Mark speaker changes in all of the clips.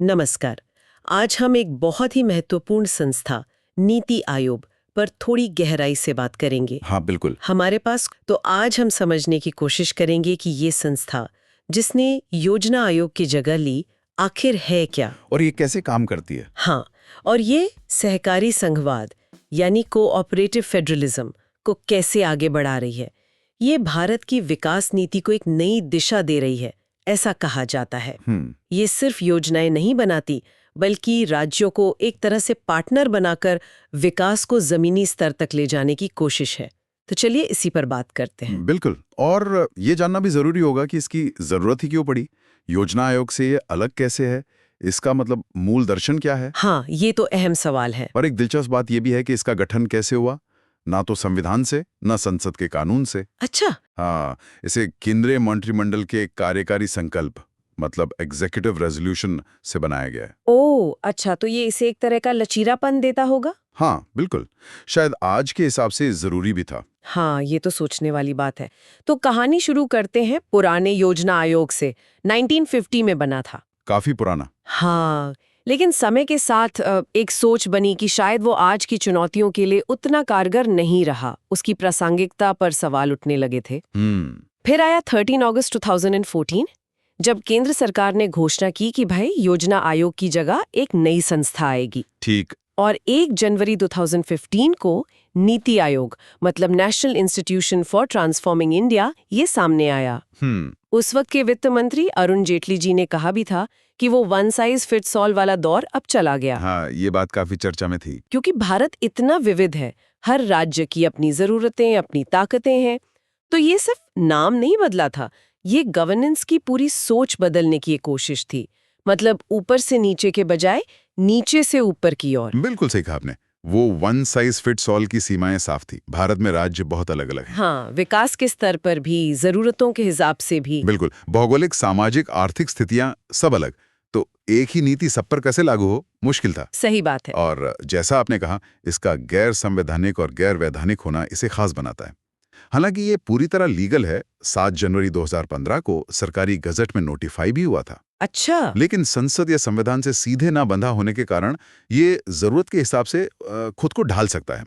Speaker 1: नमस्कार। आज हम एक बहुत ही महत्वपूर्ण संस्था नीति आयोग पर थोड़ी गहराई से बात करेंगे।
Speaker 2: हाँ, बिल्कुल।
Speaker 1: हमारे पास तो आज हम समझने की कोशिश करेंगे कि ये संस्था जिसने योजना आयोग की जगह ली आखिर है क्या।
Speaker 2: और ये कैसे काम करती है?
Speaker 1: हाँ, और ये सहकारी संघवाद यानी कोऑपरेटिव फेडरलिज्म को कैसे आगे बढ़ा रही है। ये भारत की विकास नीति को एक नई दिशा दे रही है, ऐसा कहा जाता है। ये सिर्फ योजनाएं नहीं बनाती, बल्कि राज्यों को एक तरह से पार्टनर बनाकर विकास को जमीनी स्तर तक ले जाने की कोशिश है। तो चलिए इसी पर बात करते हैं।
Speaker 2: बिल्कुल। और ये जानना भी जरूरी होगा कि इसकी जरूरत ही क्यों पड़ी? योजना आयोग से ये अलग कैसे है? इसका मतलब मूल दर्शन क्या है?
Speaker 1: हाँ, ये तो अहम सवाल है।
Speaker 2: और एक दिलचस्प बात यह भी है कि इसका गठन कैसे हुआ। ना तो संविधान से, ना संसद के कानून से।
Speaker 1: अच्छा।
Speaker 2: हाँ, इसे केंद्रीय मंत्रिमंडल के कार्यकारी संकल्प मतलब एग्जीक्यूटिव रेजोल्यूशन से बनाया गया है।
Speaker 1: ओह, अच्छा, तो ये इसे एक तरह का लचीलापन देता होगा।
Speaker 2: हाँ, बिल्कुल। शायद आज के हिसाब से जरूरी भी था।
Speaker 1: हाँ, ये तो सोचने वाली बात है। तो कहानी शुरू करते हैं पुराने योजना आयोग से। 1950 में बना था।
Speaker 2: काफी पुराना।
Speaker 1: हाँ, लेकिन समय के साथ एक सोच बनी कि शायद वो आज की चुनौतियों के लिए उतना कारगर नहीं रहा। उसकी प्रासंगिकता पर सवाल उठने लगे थे। फिर आया 13 अगस्त 2014, जब केंद्र सरकार ने घोषणा की कि भाई योजना आयोग की जगह एक नई संस्था आएगी।
Speaker 2: ठीक।
Speaker 1: और 1 जनवरी 2015 को नीति आयोग मतलब national institution for transforming India ये सामने आया। उस वक्त के वित्त मंत्री अरुण जेटली जी ने कहा भी था कि वो वन साइज फिट्स ऑल वाला दौर अब चला गया।
Speaker 2: हाँ, ये बात काफी चर्चा में थी।
Speaker 1: क्योंकि भारत इतना विविध है, हर राज्य की अपनी जरूरतें, अपनी ताकतें हैं। तो ये सिर्फ नाम नहीं बदला था, ये गवर्नेंस की पूरी सोच बदलने की एक कोशिश थी। मतलब ऊपर से नीचे के बजाय नीचे से ऊपर की ओर।
Speaker 2: बिल्कुल सही कहा आपने। वो वन साइज फिट्स ऑल की सीमाएं साफ थी। भारत में राज्य बहुत अलग अलग हैं।
Speaker 1: हाँ, विकास के स्तर पर भी, जरूरतों के हिसाब से भी।
Speaker 2: बिल्कुल। भौगोलिक, सामाजिक, आर्थिक स्थितियां सब अलग। तो एक ही नीति सब पर कैसे लागू हो, मुश्किल था।
Speaker 1: सही बात है।
Speaker 2: और जैसा आपने कहा, इसका गैर संवैधानिक और गैर वैधानिक होना इसे खास बनाता है। हालांकि ये पूरी तरह लीगल है। 7 जनवरी 2015 को सरकारी गजट में नोटिफाई भी हुआ था।
Speaker 1: अच्छा।
Speaker 2: लेकिन संसद या संविधान से सीधे ना बंधा होने के कारण ये जरूरत के हिसाब से खुद को ढाल सकता है।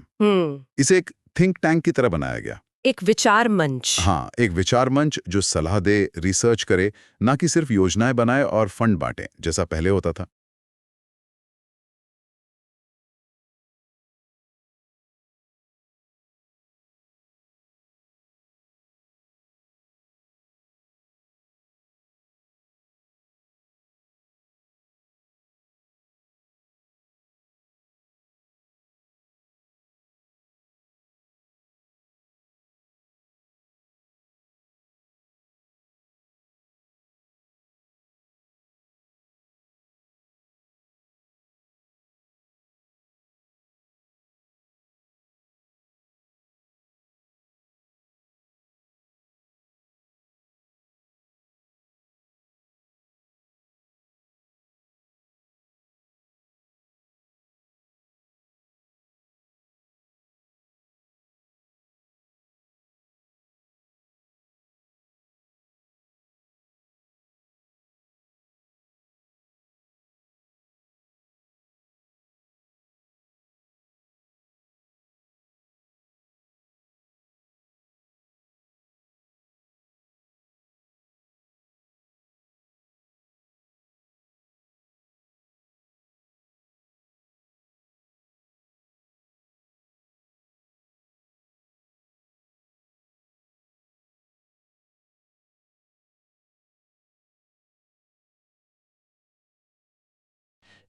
Speaker 2: इसे एक थिंक टैंक की तरह बनाया गया।
Speaker 1: एक विचार मंच।
Speaker 2: हाँ, एक विचार मंच जो सलाह दे, रिसर्च करे, ना कि सिर्फ योजनाएं बनाए और फंड बांटे जैसा पहले होता था।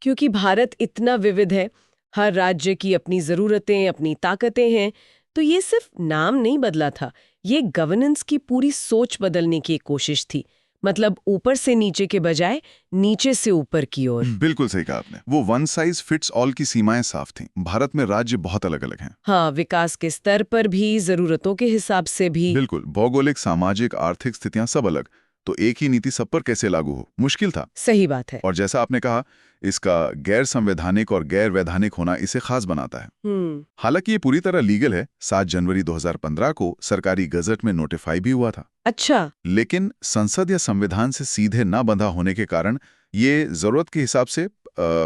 Speaker 1: क्योंकि भारत इतना विविध है, हर राज्य की अपनी जरूरतें, अपनी ताकतें हैं, तो ये सिर्फ नाम नहीं बदला था, ये गवर्नेंस की पूरी सोच बदलने की एक कोशिश थी। मतलब ऊपर से नीचे के बजाय नीचे से ऊपर की ओर।
Speaker 2: बिल्कुल सही कहा आपने। वो वन साइज फिट्स ऑल की सीमाएं साफ थीं। भारत में राज्य बहुत अलग अलग हैं।
Speaker 1: हाँ, विकास के स्तर पर भी, जरूरतों के हिसाब से भी।
Speaker 2: बिल्कुल। भौगोलिक, सामाजिक, आर्थिक स्थितियां सब अलग। तो एक ही नीति सब पर कैसे लागू हो, मुश्किल था।
Speaker 1: सही बात है।
Speaker 2: और जैसा आपने कहा, इसका गैर संवैधानिक और गैर वैधानिक होना इसे खास बनाता है। हालांकि ये पूरी तरह लीगल है। 7 जनवरी 2015 को सरकारी गजट में नोटिफाई भी हुआ था।
Speaker 1: अच्छा।
Speaker 2: लेकिन संसद या संविधान से सीधे ना बंधा होने के कारण ये जरूरत के हिसाब से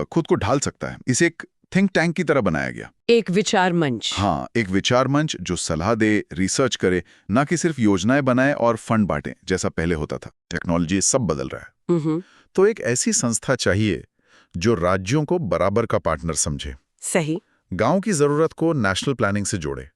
Speaker 2: खुद को ढाल सकता है। इसे एक थिंक टैंक की तरह बनाया गया।
Speaker 1: एक विचार मंच।
Speaker 2: हाँ, एक विचार मंच जो सलाह दे, रिसर्च करे, ना कि सिर्फ योजनाएं बनाए और फंड बांटे जैसा पहले होता था। टेक्नोलॉजी सब बदल रहा है। तो एक ऐसी संस्था चाहिए जो राज्यों को बराबर का पार्टनर समझे,
Speaker 1: सही,
Speaker 2: गांव की जरूरत को नेशनल प्लानिंग से जोड़े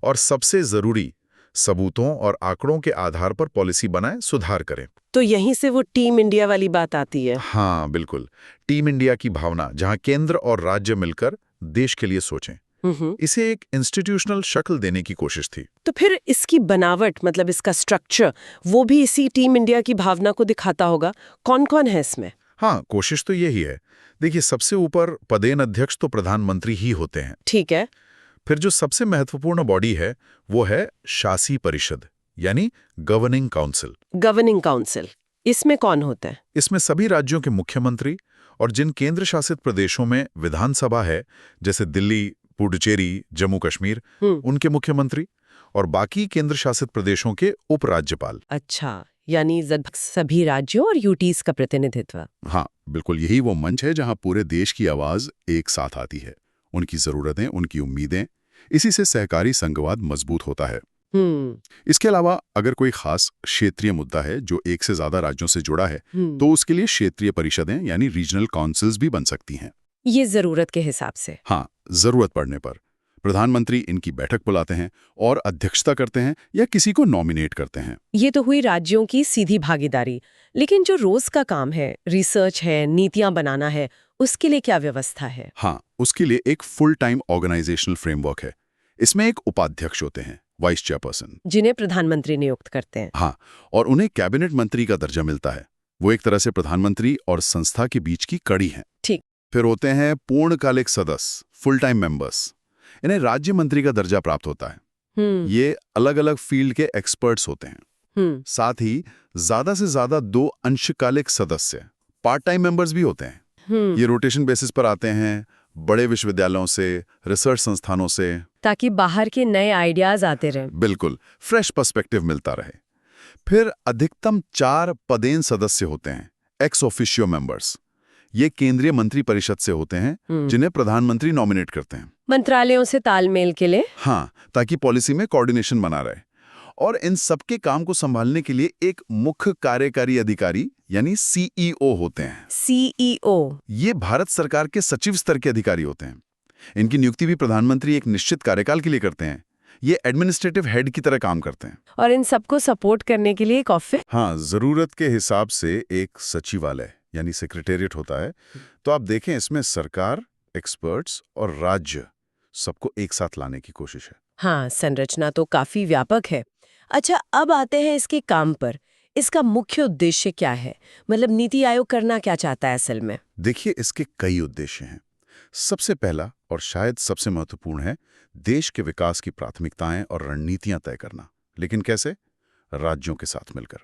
Speaker 2: और सबसे जरूरी सबूतों और आंकड़ों के आधार पर पॉलिसी बनाए, सुधार करें।
Speaker 1: तो यहीं से वो टीम इंडिया वाली बात आती है।
Speaker 2: हाँ बिल्कुल, टीम इंडिया की भावना, जहां केंद्र और राज्य मिलकर देश के लिए सोचें। इसे एक इंस्टीट्यूशनल शक्ल देने की कोशिश थी।
Speaker 1: तो फिर इसकी बनावट, मतलब इसका स्ट्रक्चर, वो भी इसी टीम इंडिया की भावना को दिखाता होगा। कौन कौन है इसमें?
Speaker 2: हाँ, कोशिश तो यही है। देखिए, सबसे ऊपर पदेन अध्यक्ष तो प्रधानमंत्री ही होते हैं।
Speaker 1: ठीक है।
Speaker 2: फिर जो सबसे महत्वपूर्ण बॉडी है वो है शासी परिषद, यानी गवर्निंग काउंसिल।
Speaker 1: गवर्निंग काउंसिल, इसमें कौन होता है?
Speaker 2: इसमें सभी राज्यों के मुख्यमंत्री और जिन केंद्र शासित प्रदेशों में विधानसभा है, जैसे दिल्ली, पुडुचेरी, जम्मू कश्मीर, उनके मुख्यमंत्री और बाकी केंद्र शासित प्रदेशों के उपराज्यपाल।
Speaker 1: अच्छा, यानी सभी राज्यों और यूटीज का प्रतिनिधित्व।
Speaker 2: हाँ बिल्कुल, यही वो मंच है जहां पूरे देश की आवाज एक साथ आती है, उनकी जरूरतें, उनकी उम्मीदें। इसी से सहकारी संघवाद मजबूत होता है। इसके अलावा अगर कोई खास क्षेत्रीय मुद्दा है जो एक से ज्यादा राज्यों से जुड़ा है, तो उसके लिए क्षेत्रीय परिषदें यानी रीजनल काउंसिल्स भी बन सकती हैं।
Speaker 1: ये जरूरत के हिसाब से।
Speaker 2: हाँ, जरूरत पड़ने पर प्रधानमंत्री इनकी बैठक बुलाते हैं और अध्यक्षता करते हैं या किसी को नॉमिनेट करते हैं।
Speaker 1: ये तो हुई राज्यों की सीधी भागीदारी, लेकिन जो रोज का काम है, रिसर्च है, नीतियां बनाना है, उसके लिए क्या व्यवस्था है?
Speaker 2: हाँ, उसके लिए एक फुल टाइम ऑर्गेनाइजेशनल फ्रेमवर्क है। इसमें एक उपाध्यक्ष होते हैं, वाइस चेयरपर्सन,
Speaker 1: जिन्हें प्रधानमंत्री नियुक्त करते हैं।
Speaker 2: हाँ, और उन्हें कैबिनेट मंत्री का दर्जा मिलता है। वो एक तरह से प्रधानमंत्री और संस्था के बीच की कड़ी है।
Speaker 1: ठीक।
Speaker 2: फिर होते हैं पूर्णकालिक सदस्य, फुल टाइम मेंबर्स। इन्हें राज्य मंत्री का दर्जा प्राप्त होता है। ये अलग अलग फील्ड के एक्सपर्ट्स होते हैं। साथ ही ज्यादा से ज्यादा 2 अंशकालिक सदस्य, पार्ट टाइम मेंबर्स भी होते हैं। ये रोटेशन बेसिस पर आते हैं, बड़े विश्वविद्यालयों से, रिसर्च संस्थानों से,
Speaker 1: ताकि बाहर के नए आइडियाज आते रहें।
Speaker 2: बिल्कुल, फ्रेश पर्सपेक्टिव मिलता रहे। फिर अधिकतम 4 पदेन सदस्य होते हैं, एक्स ऑफिशियो मेंबर्स। ये केंद्रीय मंत्री परिषद से होते हैं, जिन्हें प्रधानमंत्री नॉमिनेट करते हैं।
Speaker 1: मंत्रालयों से तालमेल के लिए।
Speaker 2: हाँ, ताकि पॉलिसी में कोऑर्डिनेशन बना रहे। और इन सबके काम को संभालने के लिए एक मुख्य कार्यकारी अधिकारी यानी सीईओ होते हैं।
Speaker 1: सीईओ,
Speaker 2: ये भारत सरकार के सचिव स्तर के अधिकारी होते हैं। इनकी नियुक्ति भी प्रधानमंत्री एक निश्चित कार्यकाल के लिए करते हैं। ये एडमिनिस्ट्रेटिव हेड की तरह काम करते हैं।
Speaker 1: और इन सबको सपोर्ट करने के लिए एक ऑफिस।
Speaker 2: हाँ, जरूरत के हिसाब से एक सचिवालय यानी सेक्रेटेरिएट होता है। तो आप देखें, इसमें सरकार, एक्सपर्ट्स और राज्य सबको एक साथ लाने की कोशिश है।
Speaker 1: हाँ, संरचना तो काफी व्यापक है। अच्छा, अब आते हैं इसके काम पर। इसका मुख्य उद्देश्य क्या है? मतलब नीति आयोग करना क्या चाहता है असल में?
Speaker 2: देखिए, इसके कई उद्देश्य हैं। सबसे पहला और शायद सबसे महत्वपूर्ण है देश के विकास की प्राथमिकताएं और रणनीतियां तय करना। लेकिन कैसे? राज्यों के साथ मिलकर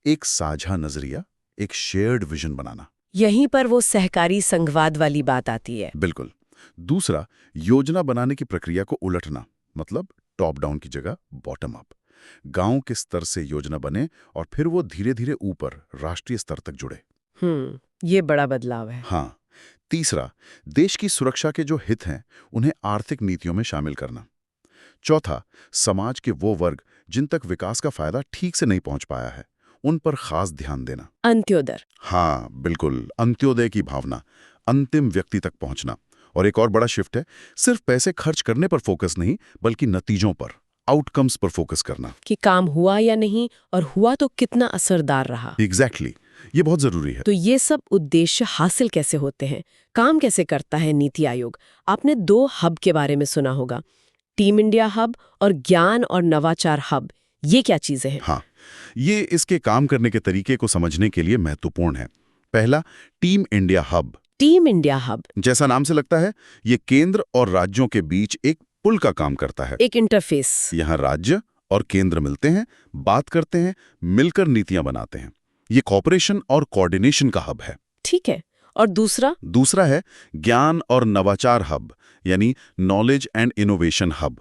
Speaker 2: एक साझा नजरिया, एक शेयर्ड विजन बनाना।
Speaker 1: यहीं पर वो सहकारी संघवाद वाली बात आती है।
Speaker 2: बिल्कुल। दूसरा, योजना बनाने की प्रक्रिया को उलटना, मतलब टॉप डाउन की जगह बॉटम अप। गांव के स्तर से योजना बने और फिर वो धीरे धीरे ऊपर राष्ट्रीय स्तर तक जुड़े।
Speaker 1: ये बड़ा बदलाव है।
Speaker 2: हाँ। तीसरा, देश की सुरक्षा के जो हित हैं उन्हें आर्थिक नीतियों में शामिल करना। चौथा, समाज के वो वर्ग जिन तक विकास का फायदा ठीक से नहीं पहुंच पाया है, उन पर खास ध्यान देना।
Speaker 1: अंत्योदय।
Speaker 2: हाँ बिल्कुल, अंत्योदय की भावना, अंतिम व्यक्ति तक पहुंचना। और एक और बड़ा शिफ्ट है, सिर्फ पैसे खर्च करने पर फोकस नहीं, बल्कि नतीजों पर, आउटकम्स पर फोकस करना।
Speaker 1: कि काम हुआ या नहीं, और हुआ तो कितना असरदार रहा।
Speaker 2: एग्जैक्टली, ये बहुत जरूरी है।
Speaker 1: तो ये सब उद्देश्य हासिल कैसे होते हैं? काम कैसे करता है नीति आयोग? आपने 2 हब के बारे में सुना होगा, टीम इंडिया हब और ज्ञान और नवाचार हब। ये क्या चीजें हैं?
Speaker 2: हाँ, ये इसके काम करने के तरीके को समझने के लिए महत्वपूर्ण है। पहला, team India hub.
Speaker 1: Team India hub,
Speaker 2: जैसा नाम से लगता है, ये केंद्र और राज्यों के बीच एक पुल का काम करता है।
Speaker 1: एक इंटरफेस।
Speaker 2: यहाँ राज्य और केंद्र मिलते हैं, बात करते हैं, मिलकर नीतियां बनाते हैं। ये कॉपरेशन और कोऑर्डिनेशन का हब है।
Speaker 1: ठीक है। और दूसरा
Speaker 2: है ज्ञान और नवाचार हब, यानी नॉलेज एंड इनोवेशन हब।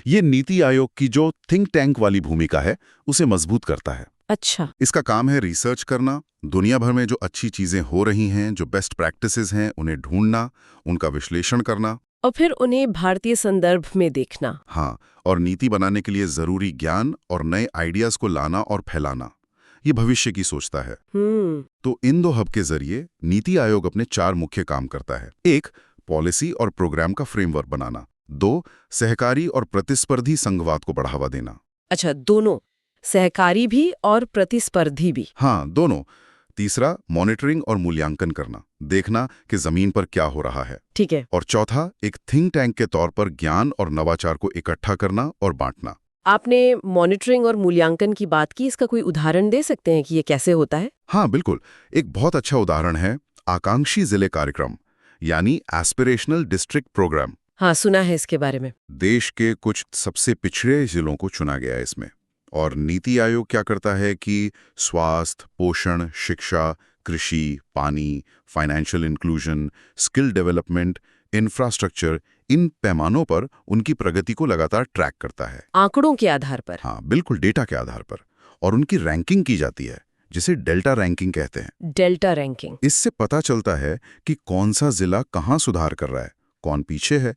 Speaker 2: ये नीति आयोग की जो थिंक टैंक वाली भूमिका है, उसे मजबूत करता है।
Speaker 1: अच्छा।
Speaker 2: इसका काम है रिसर्च करना, दुनिया भर में जो अच्छी चीजें हो रही हैं, जो बेस्ट प्रैक्टिसेस हैं, उन्हें ढूंढना, उनका विश्लेषण करना।
Speaker 1: और फिर उन्हें भारतीय संदर्भ में देखना।
Speaker 2: हाँ, और नीति बनाने के लिए जरूरी ज्ञान और नए आइडियाज को लाना और फैलाना, ये भविष्य की सोचता है। तो इन 2 हब के जरिए नीति आयोग अपने 4 मुख्य काम करता है। 1, पॉलिसी और प्रोग्राम का फ्रेमवर्क बनाना। 2, सहकारी और प्रतिस्पर्धी संघवाद को बढ़ावा देना।
Speaker 1: अच्छा, दोनों, सहकारी भी और प्रतिस्पर्धी भी।
Speaker 2: हाँ, दोनों। तीसरा, मॉनिटरिंग और मूल्यांकन करना, देखना कि जमीन पर क्या हो रहा है।
Speaker 1: ठीक है।
Speaker 2: और चौथा, एक थिंक टैंक के तौर पर ज्ञान और नवाचार को इकट्ठा करना और बांटना।
Speaker 1: आपने मॉनिटरिंग और मूल्यांकन की बात की, इसका कोई उदाहरण दे सकते हैं कि ये कैसे होता है?
Speaker 2: हाँ, बिल्कुल। एक बहुत अच्छा उदाहरण है आकांक्षी जिले कार्यक्रम, यानी एस्पिरेशनल डिस्ट्रिक्ट प्रोग्राम।
Speaker 1: हाँ, सुना है इसके बारे में।
Speaker 2: देश के कुछ सबसे पिछड़े जिलों को चुना गया है इसमें। और नीति आयोग क्या करता है कि स्वास्थ्य, पोषण, शिक्षा, कृषि, पानी, financial inclusion, skill development, infrastructure, इन पैमानों पर उनकी प्रगति को लगातार ट्रैक करता है।
Speaker 1: आंकड़ों के आधार पर?
Speaker 2: हाँ, बिल्कुल, डेटा के आधार पर। और उनकी रैंकिंग की जाती है, जिसे डेल्टा रैंकिंग कहते हैं।
Speaker 1: Delta ranking.
Speaker 2: इससे पता चलता है कि कौन सा जिला कहाँ सुधार कर रहा है, कौन पीछे है।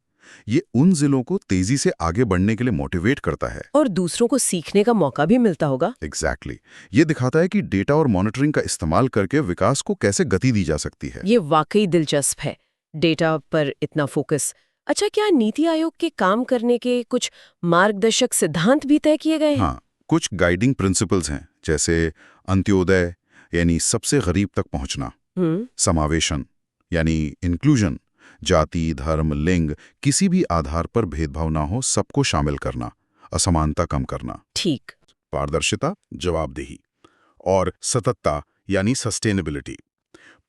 Speaker 2: ये उन जिलों को तेजी से आगे बढ़ने के लिए मोटिवेट करता है।
Speaker 1: और दूसरों को सीखने का मौका भी मिलता होगा।
Speaker 2: एग्जैक्टली। ये दिखाता है कि डेटा और मॉनिटरिंग का इस्तेमाल करके विकास को कैसे गति दी जा सकती है।
Speaker 1: ये वाकई दिलचस्प है, डेटा पर इतना फोकस। अच्छा, क्या नीति आयोग के काम करने के कुछ मार्गदर्शक सिद्धांत भी तय किए गए हैं?
Speaker 2: हाँ, कुछ गाइडिंग प्रिंसिपल्स हैं, जैसे अंत्योदय यानी सबसे गरीब तक पहुंचना, समावेशन यानी इंक्लूजन, जाति, धर्म, लिंग, किसी भी आधार पर भेदभाव ना हो, सबको शामिल करना, असमानता कम करना।
Speaker 1: ठीक।
Speaker 2: पारदर्शिता, जवाबदेही और सततता यानी सस्टेनेबिलिटी,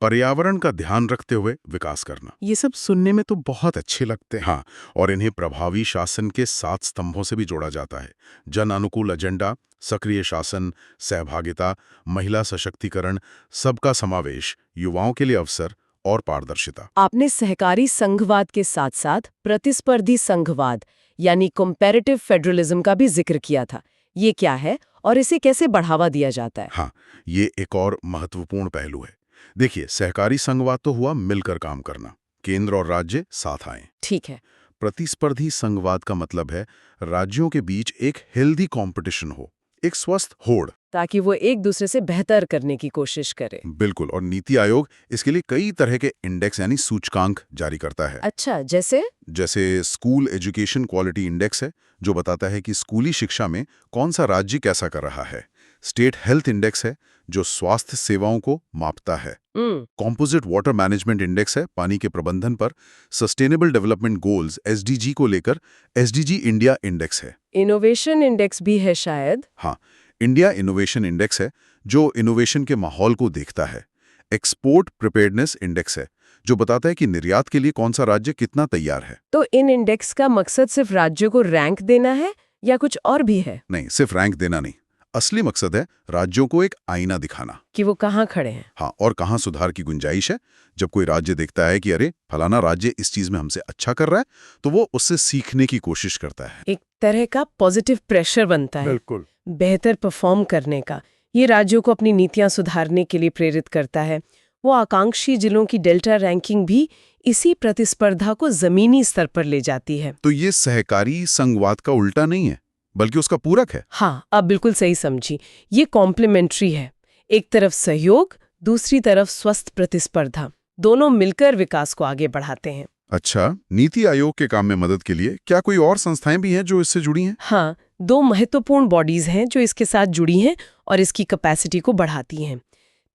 Speaker 2: पर्यावरण का ध्यान रखते हुए विकास करना। ये सब सुनने में तो बहुत अच्छे लगते हैं। हाँ, और इन्हें प्रभावी शासन के 7 स्तंभों से भी जोड़ा जाता है। जन अनुकूल एजेंडा, सक्रिय शासन, सहभागिता, महिला सशक्तिकरण, सबका समावेश, युवाओं के लिए अवसर और पारदर्शिता।
Speaker 1: आपने सहकारी संघवाद के साथ साथ प्रतिस्पर्धी संघवाद यानी कंपैरेटिव फेडरलिज्म का भी जिक्र किया था। ये क्या है और इसे कैसे बढ़ावा दिया जाता है?
Speaker 2: हाँ, ये एक और महत्वपूर्ण पहलू है। देखिए, सहकारी संघवाद तो हुआ मिलकर काम करना, केंद्र और राज्य साथ आएं।
Speaker 1: ठीक है।
Speaker 2: प्रतिस्पर्धी संघवाद का मतलब है राज्यों के बीच एक हेल्दी कंपटीशन हो, एक स्वस्थ होड़,
Speaker 1: ताकि वो एक दूसरे से बेहतर करने की कोशिश करे।
Speaker 2: बिल्कुल। और नीति आयोग इसके लिए कई तरह के इंडेक्स यानी सूचकांक जारी करता है।
Speaker 1: अच्छा, जैसे
Speaker 2: स्कूल एजुकेशन क्वालिटी इंडेक्स है, जो बताता है कि स्कूली शिक्षा में कौन सा राज्य कैसा कर रहा है। स्टेट हेल्थ इंडेक्स है, जो स्वास्थ्य सेवाओं को मापता है। कॉम्पोजिट वाटर मैनेजमेंट इंडेक्स है, पानी के प्रबंधन पर। सस्टेनेबल डेवलपमेंट गोल्स एसडीजी को लेकर एसडीजी इंडिया इंडेक्स है।
Speaker 1: इनोवेशन इंडेक्स भी है शायद।
Speaker 2: हाँ, इंडिया इनोवेशन इंडेक्स है, जो इनोवेशन के माहौल को देखता है। एक्सपोर्ट प्रिपेयर्डनेस इंडेक्स है, जो बताता है कि निर्यात के लिए कौन सा राज्य कितना तैयार है।
Speaker 1: तो इन इंडेक्स का मकसद सिर्फ राज्यों को रैंक देना है या कुछ और भी है?
Speaker 2: नहीं, सिर्फ रैंक देना नहीं। असली मकसद है राज्यों को एक आईना दिखाना
Speaker 1: कि वो कहाँ खड़े हैं।
Speaker 2: हाँ, और कहाँ सुधार की गुंजाइश है। जब कोई राज्य देखता है कि अरे फलाना राज्य इस चीज में हमसे अच्छा कर रहा है, तो वो उससे सीखने की कोशिश करता है।
Speaker 1: एक तरह का पॉजिटिव प्रेशर बनता है।
Speaker 2: बिल्कुल।
Speaker 1: बेहतर परफॉर्म करने का। ये राज्यों को अपनी नीतियां सुधारने के लिए प्रेरित करता है। वो आकांक्षी जिलों की डेल्टा रैंकिंग भी इसी प्रतिस्पर्धा को जमीनी स्तर पर ले जाती है।
Speaker 2: तो ये सहकारी संघवाद का उल्टा नहीं है, बल्कि उसका पूरक है।
Speaker 1: हाँ, आप बिल्कुल सही समझी। ये कॉम्प्लीमेंट्री है। एक तरफ सहयोग, दूसरी तरफ स्वस्थ प्रतिस्पर्धा, दोनों मिलकर विकास को आगे बढ़ाते हैं।
Speaker 2: अच्छा, नीति आयोग के काम में मदद के लिए क्या कोई और संस्थाएं भी हैं जो इससे जुड़ी हैं?
Speaker 1: हाँ, 2 महत्वपूर्ण बॉडीज हैं जो इसके साथ जुड़ी हैं और इसकी कैपेसिटी को बढ़ाती हैं।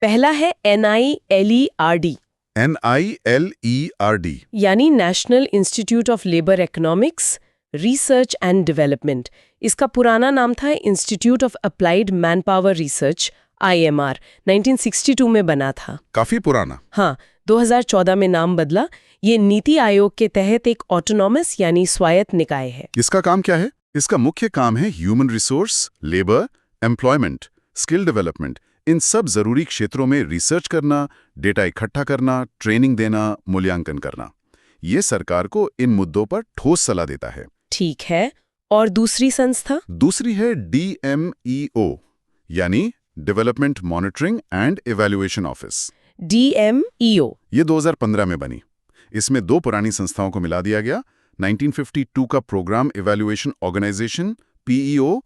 Speaker 1: पहला है NILERD।
Speaker 2: NILERD
Speaker 1: यानी national institute of labour economics research and development. इसका पुराना नाम था institute of applied manpower research, IMR। 1962 में बना था।
Speaker 2: काफी पुराना।
Speaker 1: हाँ, 2014 में नाम बदला। ये नीति आयोग के तहत एक ऑटोनॉमस यानी स्वायत्त निकाय है।
Speaker 2: इसका काम क्या है? इसका मुख्य काम है human resource, labour, employment, skill development, इन सब जरूरी क्षेत्रों में रिसर्च करना, डेटा इकट्ठा करना, ट्रेनिंग देना, मूल्यांकन करना। ये सरकार को इन मुद्दों पर ठोस सलाह देता है।
Speaker 1: ठीक है। और दूसरी संस्था?
Speaker 2: दूसरी है DMEO यानी development monitoring and evaluation office.
Speaker 1: DMEO।
Speaker 2: ये 2015 में बनी। इसमें 2 पुरानी संस्थाओं को मिला दिया गया, 1952 का प्रोग्राम इवैल्यूएशन ऑर्गेनाइजेशन PEO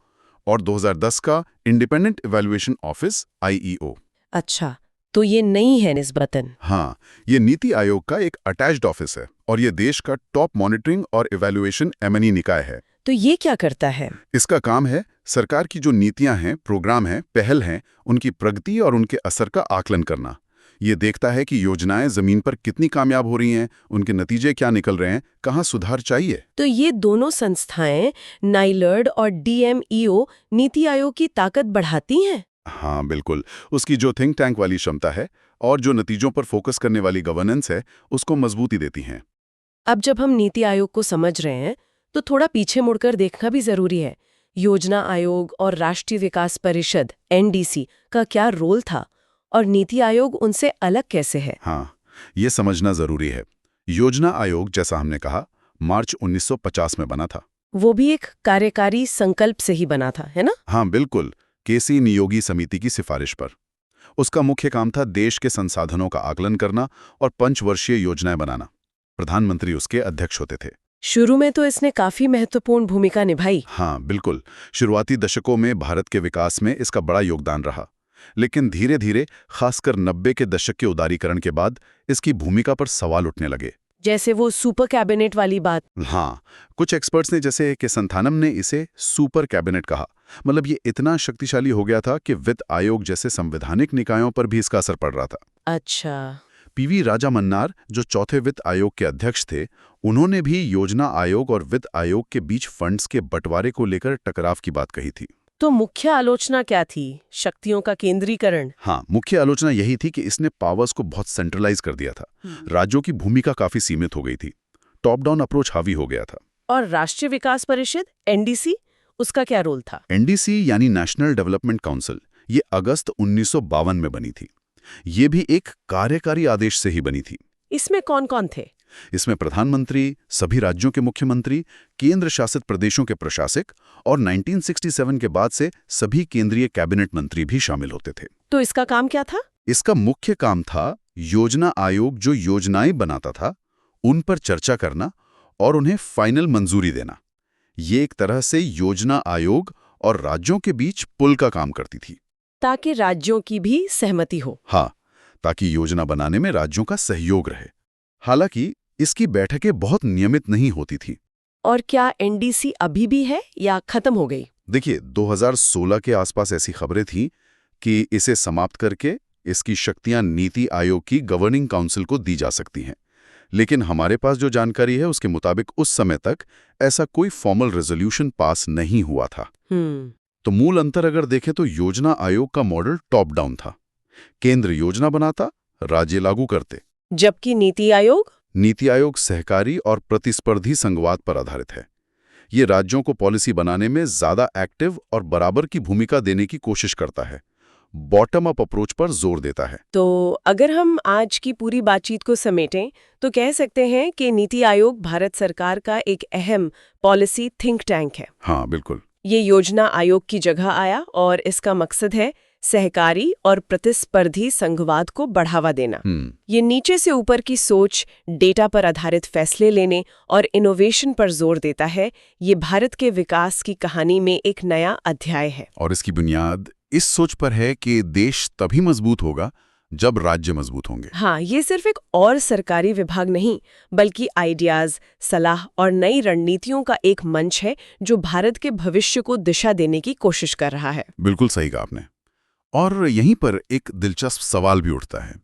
Speaker 2: और 2010 का इंडिपेंडेंट इवैल्यूएशन ऑफिस IEO।
Speaker 1: अच्छा, तो ये नहीं है निस्बतन।
Speaker 2: हाँ, ये नीति आयोग का एक अटैच्ड ऑफिस है और ये देश का टॉप मॉनिटरिंग और इवैल्यूएशन M&E निकाय है।
Speaker 1: तो ये क्या करता है?
Speaker 2: इसका काम है सरकार की जो नीतियां हैं, प्रोग्राम हैं, पहल हैं, उनकी प्रगति और उनके असर का आकलन करना। ये देखता है कि योजनाएं जमीन पर कितनी कामयाब हो रही हैं, उनके नतीजे क्या निकल रहे हैं, कहाँ सुधार चाहिए।
Speaker 1: तो ये दोनों संस्थाएं, नाइलर्ड और DMEO, नीति आयोग की ताकत बढ़ाती हैं?
Speaker 2: हाँ बिल्कुल, उसकी जो थिंक टैंक वाली क्षमता है और जो नतीजों पर फोकस करने वाली गवर्नेंस है, उसको मजबूती देती हैं।
Speaker 1: अब जब हम नीति आयोग को समझ रहे हैं तो थोड़ा पीछे मुड़कर देखना भी जरूरी है। योजना आयोग और राष्ट्रीय विकास परिषद NDC का क्या रोल था और नीति आयोग उनसे अलग कैसे है?
Speaker 2: हाँ, ये समझना जरूरी है। योजना आयोग, जैसा हमने कहा, मार्च 1950 में बना था।
Speaker 1: वो भी एक कार्यकारी संकल्प से ही बना था, है ना?
Speaker 2: हाँ बिल्कुल, केसी नियोगी समिति की सिफारिश पर। उसका मुख्य काम था देश के संसाधनों का आकलन करना और पंचवर्षीय योजनाएं बनाना। प्रधानमंत्री उसके अध्यक्ष होते थे।
Speaker 1: शुरू में तो इसने काफी महत्वपूर्ण भूमिका निभाई।
Speaker 2: हाँ बिल्कुल, शुरुआती दशकों में भारत के विकास में इसका बड़ा योगदान रहा, लेकिन धीरे धीरे, खासकर 90 के दशक के उदारीकरण के बाद, इसकी भूमिका पर सवाल उठने लगे।
Speaker 1: जैसे वो सुपर कैबिनेट वाली बात।
Speaker 2: हाँ, कुछ एक्सपर्ट्स ने, जैसे कि संथानम ने, इसे सुपर कैबिनेट कहा। मतलब ये इतना शक्तिशाली हो गया था कि वित्त आयोग जैसे संवैधानिक निकायों पर भी इसका असर पड़ रहा था।
Speaker 1: अच्छा।
Speaker 2: PV राजा मन्नार, जो चौथे वित्त आयोग के अध्यक्ष थे, उन्होंने भी योजना आयोग और वित्त आयोग के बीच फंड्स के बंटवारे को लेकर टकराव की बात कही थी।
Speaker 1: तो मुख्य आलोचना क्या थी? शक्तियों का केंद्रीकरण?
Speaker 2: हाँ, मुख्य आलोचना यही थी कि इसने पावर्स को बहुत सेंट्रलाइज कर दिया था। राज्यों की भूमिका काफी सीमित हो गई थी। टॉप डाउन अप्रोच हावी हो गया था।
Speaker 1: और राष्ट्रीय विकास परिषद NDC, उसका क्या रोल था?
Speaker 2: NDC यानी नेशनल डेवलपमेंट काउंसिल, ये अगस्त 1952 में बनी थी। ये भी एक कार्यकारी आदेश से ही बनी थी।
Speaker 1: इसमें कौन कौन थे?
Speaker 2: इसमें प्रधानमंत्री, सभी राज्यों के मुख्यमंत्री, केंद्र शासित प्रदेशों के प्रशासक और 1967 के बाद से सभी केंद्रीय कैबिनेट मंत्री भी शामिल होते थे।
Speaker 1: तो इसका काम क्या था?
Speaker 2: इसका मुख्य काम था योजना आयोग जो योजनाएं बनाता था, उन पर चर्चा करना और उन्हें फाइनल मंजूरी देना। ये एक तरह से योजना आयोग और राज्यों के बीच पुल का काम करती थी।
Speaker 1: ताकि राज्यों की भी सहमति हो।
Speaker 2: हाँ, ताकि योजना बनाने में राज्यों का सहयोग रहे। हालांकि इसकी बैठकें बहुत नियमित नहीं होती थी।
Speaker 1: और क्या NDC अभी भी है या खत्म हो गई?
Speaker 2: देखिए, 2016 के आसपास ऐसी खबरें थीं कि इसे समाप्त करके इसकी शक्तियां नीति आयोग की गवर्निंग काउंसिल को दी जा सकती हैं। लेकिन हमारे पास जो जानकारी है उसके मुताबिक उस समय तक ऐसा कोई फॉर्मल रेजोल्यूशन पास नहीं हुआ था। तो मूल अंतर अगर देखें तो योजना आयोग का मॉडल टॉप डाउन था। केंद्र योजना बनाता, राज्य लागू करते।
Speaker 1: जबकि नीति आयोग
Speaker 2: सहकारी और प्रतिस्पर्धी संघवाद पर आधारित है। ये राज्यों को पॉलिसी बनाने में ज्यादा एक्टिव और बराबर की भूमिका देने की कोशिश करता है, बॉटम अप अप्रोच पर जोर देता है।
Speaker 1: तो अगर हम आज की पूरी बातचीत को समेटें तो कह सकते हैं कि नीति आयोग भारत सरकार का एक अहम पॉलिसी थिंक टैंक है।
Speaker 2: हाँ बिल्कुल।
Speaker 1: ये योजना आयोग की जगह आया और इसका मकसद है सहकारी और प्रतिस्पर्धी संघवाद को बढ़ावा देना। ये नीचे से ऊपर की सोच, डेटा पर आधारित फैसले लेने और इनोवेशन पर जोर देता है। ये भारत के विकास की कहानी में एक नया अध्याय है।
Speaker 2: और इसकी बुनियाद इस सोच पर है कि देश तभी मजबूत होगा जब राज्य मजबूत होंगे।
Speaker 1: हाँ, ये सिर्फ एक और सरकारी विभाग नहीं, बल्कि आइडियाज, सलाह और नई रणनीतियों का एक मंच है जो भारत के भविष्य को दिशा देने की कोशिश कर रहा है।
Speaker 2: बिल्कुल सही कहा आपने। और यहीं पर एक दिलचस्प सवाल भी उठता है,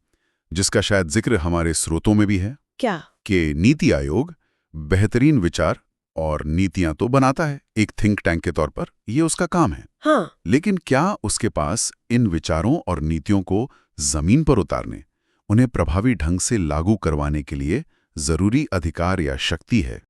Speaker 2: जिसका शायद जिक्र हमारे स्रोतों में भी है।
Speaker 1: क्या?
Speaker 2: कि नीति आयोग बेहतरीन विचार और नीतियां तो बनाता है एक थिंक टैंक के तौर पर, ये उसका काम है।
Speaker 1: हाँ।
Speaker 2: लेकिन क्या उसके पास इन विचारों और नीतियों को जमीन पर उतारने, उन्हें प्रभावी ढंग से लागू करवाने के लिए जरूरी अधिकार या शक्ति है?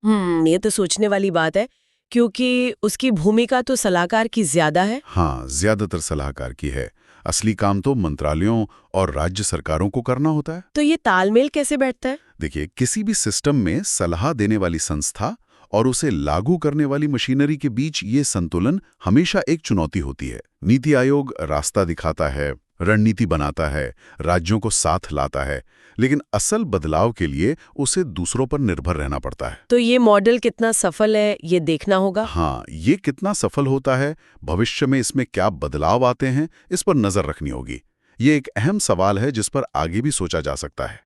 Speaker 1: ये तो सोचने वाली बात है, क्योंकि उसकी भूमिका तो सलाहकार की ज्यादा है।
Speaker 2: हाँ, ज्यादातर सलाहकार की है। असली काम तो मंत्रालयों और राज्य सरकारों को करना होता है।
Speaker 1: तो ये तालमेल कैसे बैठता है?
Speaker 2: देखिए, किसी भी सिस्टम में सलाह देने वाली संस्था और उसे लागू करने वाली मशीनरी के बीच ये संतुलन हमेशा एक चुनौती होती है। नीति आयोग रास्ता दिखाता है, रणनीति बनाता है, राज्यों को साथ लाता है, लेकिन असल बदलाव के लिए उसे दूसरों पर निर्भर रहना पड़ता है।
Speaker 1: तो ये मॉडल कितना सफल है, ये देखना होगा।
Speaker 2: हाँ, ये कितना सफल होता है, भविष्य में इसमें क्या बदलाव आते हैं, इस पर नजर रखनी होगी। ये एक अहम सवाल है जिस पर आगे भी सोचा जा सकता है।